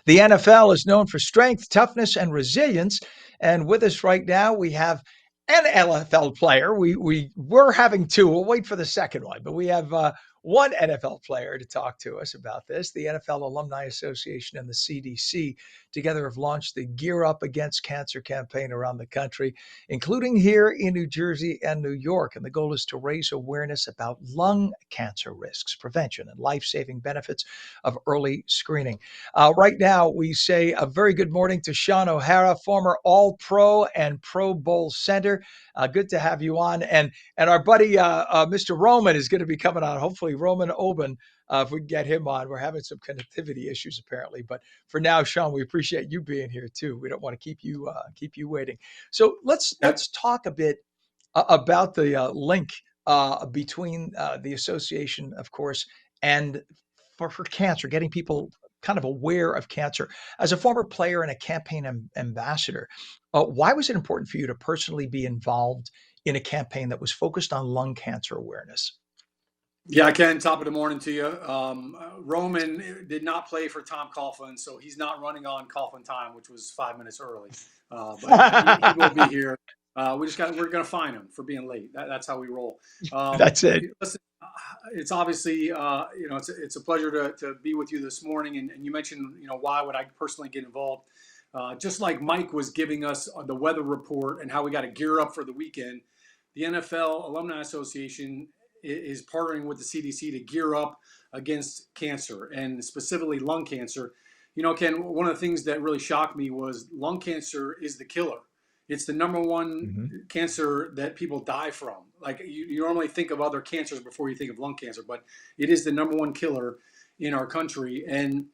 The NFL is known for strength, toughness, and resilience. And with us right now, we have an NFL player. We were having two. We'll wait for the second one, but we have one NFL player to talk to us about this. The NFL Alumni Association and the CDC together have launched the Gear Up Against Cancer campaign around the country, including here in New Jersey and New York. And the goal is to raise awareness about lung cancer risks, prevention, and life-saving benefits of early screening. Right now, we say a very good morning to Shaun O'Hara, former All-Pro and Pro Bowl center. Good to have you on. And our buddy, Mr. Roman, is going to be coming on. Hopefully, Roman Oben, if we can get him on. We're having some connectivity issues apparently, but for now, Shaun, we appreciate you being here too. We don't want to keep you waiting. So let's talk a bit about the link between the association, of course, and for cancer, getting people kind of aware of cancer. As a former player and a campaign ambassador, why was it important for you to personally be involved in a campaign that was focused on lung cancer awareness? Yeah, Ken, top of the morning to you. Roman did not play for Tom Coughlin, so he's not running on Coughlin time, which was 5 minutes early. But he will be here. We're going to fine him for being late. That's how we roll. That's it. Listen, it's obviously, it's a pleasure to be with you this morning. And you mentioned, why would I personally get involved? Just like Mike was giving us the weather report and how we got to gear up for the weekend, the NFL Alumni Association is partnering with the CDC to gear up against cancer and specifically lung cancer. Ken, one of the things that really shocked me was lung cancer is the killer. It's the number one cancer that people die from. Like you normally think of other cancers before you think of lung cancer, but it is the number one killer in our country. And,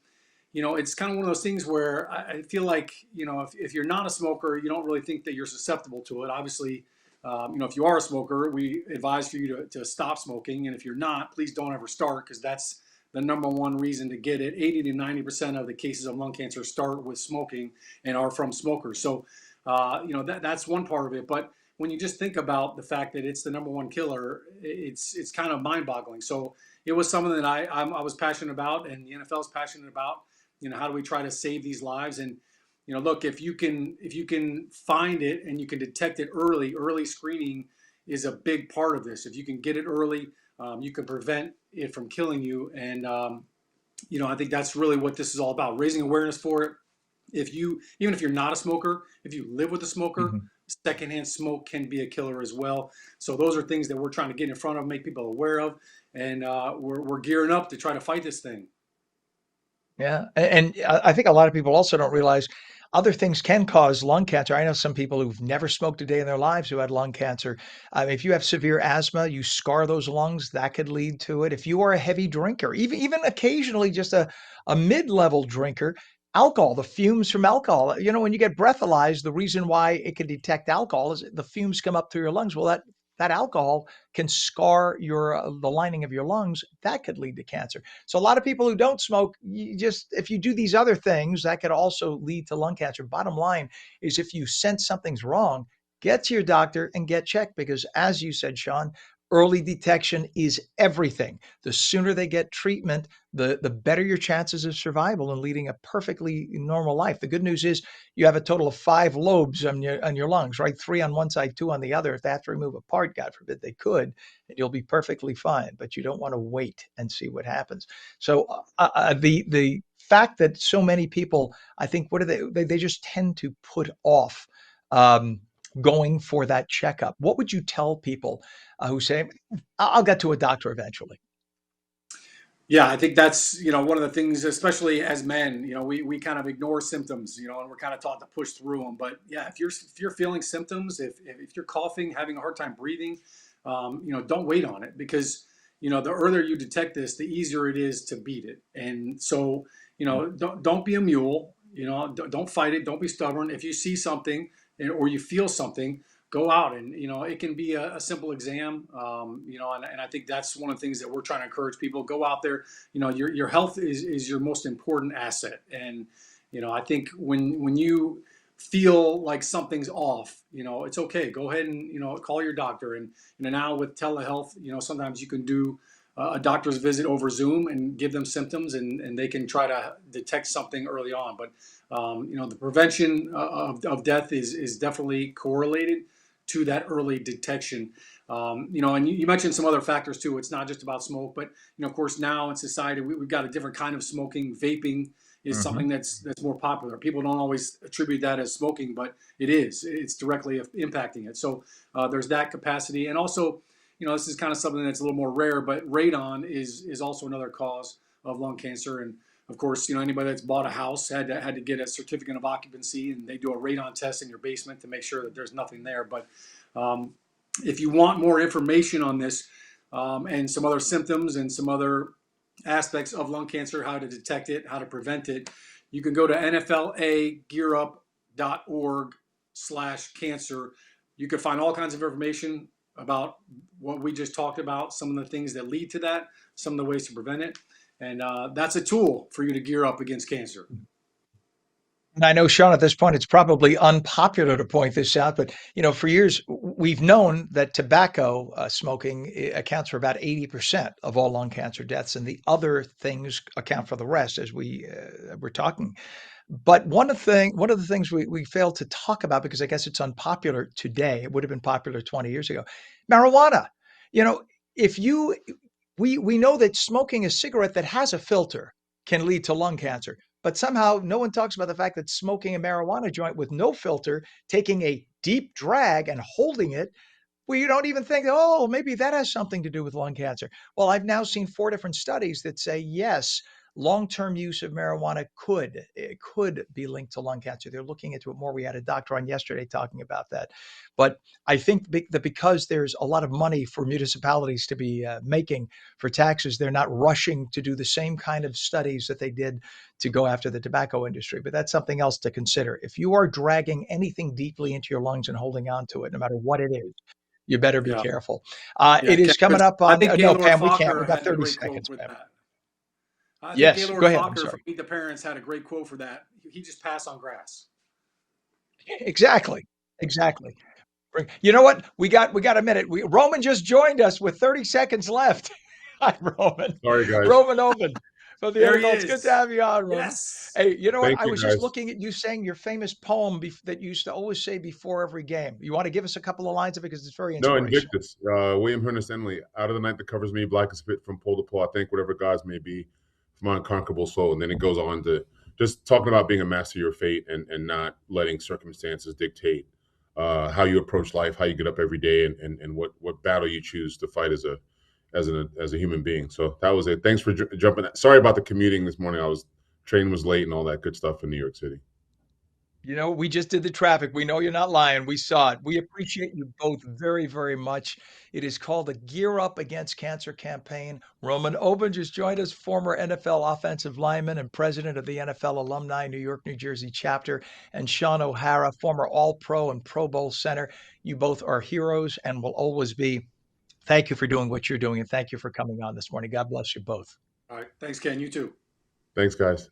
it's kind of one of those things where I feel like, if you're not a smoker, you don't really think that you're susceptible to it. Obviously, if you are a smoker, we advise for you to stop smoking. And if you're not, please don't ever start, because that's the number one reason to get it. 80 to 90% of the cases of lung cancer start with smoking and are from smokers. So, that's one part of it. But when you just think about the fact that it's the number one killer, it's kind of mind-boggling. So it was something that I was passionate about, and the NFL is passionate about. How do we try to save these lives? And look, if you can find it and you can detect it early screening is a big part of this. If you can get it early, you can prevent it from killing you. And I think that's really what this is all about: raising awareness for it. Even if you're not a smoker, if you live with a smoker, secondhand smoke can be a killer as well. So those are things that we're trying to get in front of, make people aware of, and we're gearing up to try to fight this thing. Yeah. And I think a lot of people also don't realize other things can cause lung cancer. I know some people who've never smoked a day in their lives who had lung cancer. If you have severe asthma, you scar those lungs, that could lead to it. If you are a heavy drinker, even occasionally just a mid-level drinker, alcohol, the fumes from alcohol, when you get breathalyzed, the reason why it can detect alcohol is the fumes come up through your lungs. Well, that alcohol can scar the lining of your lungs. That could lead to cancer. So a lot of people who don't smoke, if you do these other things, that could also lead to lung cancer. Bottom line is, if you sense something's wrong, get to your doctor and get checked, because as you said, Shaun, early detection is everything. The sooner they get treatment, the better your chances of survival and leading a perfectly normal life. The good news is you have a total of 5 lobes on your lungs, right? 3 on one side, 2 on the other. If they have to remove a part, God forbid they could, and you'll be perfectly fine. But you don't want to wait and see what happens. So the fact that so many people, I think, what do they just tend to put off going for that checkup. What would you tell people who say, I'll get to a doctor eventually? Yeah, I think that's, one of the things, especially as men, we kind of ignore symptoms, and we're kind of taught to push through them. But yeah, if you're feeling symptoms, if you're coughing, having a hard time breathing, don't wait on it, because, the earlier you detect this, the easier it is to beat it. And so, don't be a mule, don't fight it. Don't be stubborn. If you see something or you feel something, go out, and it can be a simple exam, and I think that's one of the things that we're trying to encourage people. Go out there. Your health is your most important asset. And I think when you feel like something's off, it's okay, go ahead and call your doctor. And now with telehealth, sometimes you can do a doctor's visit over Zoom and give them symptoms, and they can try to detect something early on. But the prevention of death is definitely correlated to that early detection. And you mentioned some other factors too. It's not just about smoke, but of course, now in society we've got a different kind of smoking. Vaping is Hmm. something that's more popular. People don't always attribute that as smoking, but it is. It's directly impacting it. So there's that capacity, and also, this is kind of something that's a little more rare, but radon is also another cause of lung cancer. And of course, anybody that's bought a house had to get a certificate of occupancy, and they do a radon test in your basement to make sure that there's nothing there. But um, if you want more information on this, and some other symptoms and some other aspects of lung cancer, how to detect it, how to prevent it, you can go to nflagearup.org/cancer. You can find all kinds of information about what we just talked about, some of the things that lead to that, some of the ways to prevent it. And that's a tool for you to gear up against cancer. And I know, Shaun, at this point, it's probably unpopular to point this out, but for years we've known that tobacco smoking accounts for about 80% of all lung cancer deaths, and the other things account for the rest, as we were talking. But one of the things we failed to talk about, because I guess it's unpopular today, it would have been popular 20 years ago, marijuana. You know, if you we know that smoking a cigarette that has a filter can lead to lung cancer, but somehow no one talks about the fact that smoking a marijuana joint with no filter, taking a deep drag and holding it, well, you don't even think, oh, maybe that has something to do with lung cancer. Well, I've now seen 4 different studies that say, yes, long-term use of marijuana could be linked to lung cancer. They're looking into it more. We had a doctor on yesterday talking about that. But I think that because there's a lot of money for municipalities to be making for taxes, they're not rushing to do the same kind of studies that they did to go after the tobacco industry. But that's something else to consider. If you are dragging anything deeply into your lungs and holding on to it, no matter what it is, you better be Yeah. careful. Yeah. It is coming up I on, think no, Gaylord Pam, we can't. Fokker We got had a 30 great quote seconds, for Pam. that. I think Yes, go Gaylord ahead. I'm Fokker from sorry. Meet the Parents had a great quote for that. He just passed on grass. Exactly. Exactly. You know what? We got a minute. Roman just joined us with 30 seconds left. Hi, Roman. Sorry, guys. Roman Oben from the There he NFL. It's good to is. have you on, Roman. Yes. Hey, you know what? Thank I you, was just guys. looking at you saying your famous poem that you used to always say before every game. You want to give us a couple of lines of it because it's very No, inspirational. Invictus. William Ernest Henley. Out of the night that covers me, black as spit from pole to pole. I think whatever gods may be, from my unconquerable soul. And then it goes on to just talking about being a master of your fate and not letting circumstances dictate how you approach life, how you get up every day, and what battle you choose to fight as a human being. So that was it. Thanks for jumping. Sorry about the commuting this morning. Train was late and all that good stuff in New York City. We just did the traffic. We know you're not lying. We saw it. We appreciate you both very, very much. It is called the Gear Up Against Cancer campaign. Roman Oben just joined us, former NFL offensive lineman and president of the NFL Alumni New York, New Jersey chapter, and Shaun O'Hara, former All-Pro and Pro Bowl center. You both are heroes and will always be. Thank you for doing what you're doing, and thank you for coming on this morning. God bless you both. All right. Thanks, Ken. You too. Thanks, guys.